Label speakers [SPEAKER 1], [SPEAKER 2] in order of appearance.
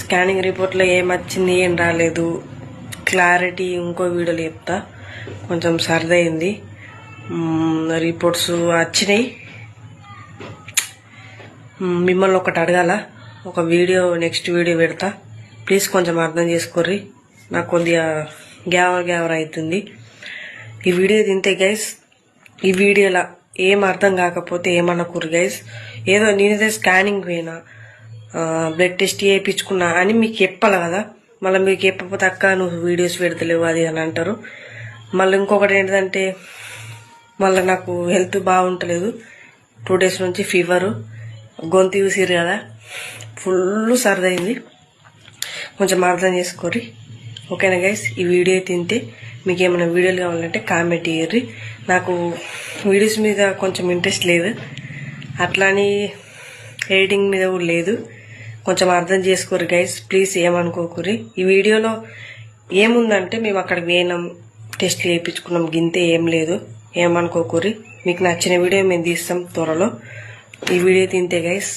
[SPEAKER 1] Scanning రిపోర్ట్లో ఏం వచ్చింది ఏం రాలేదు క్లారిటీ ఇంకో వీడియోలో చెప్తా. కొంచెం సర్దయింది, రిపోర్ట్స్ వచ్చినాయి. మిమ్మల్ని ఒకటి అడగాల, ఒక వీడియో నెక్స్ట్ వీడియో పెడతా, ప్లీజ్ కొంచెం అర్థం చేసుకోర్రి. నాకు కొద్దిగా గ్యావర్ అవుతుంది ఈ వీడియో తింటే గైస్. ఈ వీడియోలో ఏం అర్థం కాకపోతే ఏమనుకోరు గైస్. ఏదో నేనైతే స్కానింగ్ పోయినా, బ్లడ్ టెస్ట్ చేయించుకున్నా అని మీకు చెప్పాలి కదా. మళ్ళీ మీకు చెప్పకపోతే అక్క నువ్వు వీడియోస్ పెడతలేవు అది అని అంటారు. మళ్ళీ ఇంకొకటి ఏంటంటే, మళ్ళీ నాకు హెల్త్ బాగుంటలేదు. 2 days నుంచి ఫీవరు, గొంతు చూసిరు కదా, ఫుల్ సర్దయింది. కొంచెం అర్థం చేసుకోర్రి, ఓకేనా గైస్. ఈ వీడియో తింటే మీకు ఏమైనా వీడియోలు కావాలంటే కామెంట్ చేయర్రి. నాకు వీడియోస్ మీద కొంచెం ఇంట్రెస్ట్ లేదు, అట్లాని ఎడిటింగ్ మీద కూడా లేదు. కొంచెం అర్థం చేసుకోరు గైస్, ప్లీజ్ ఏమనుకోకూరి. ఈ వీడియోలో ఏముందంటే మేము అక్కడికి పోయినాం, టెస్ట్లు చేయించుకున్నాం, గింతే, ఏం లేదు, ఏమనుకోకూరి. మీకు నచ్చిన వీడియో మేము తీస్తాం త్వరలో. ఈ వీడియో తింటే గైస్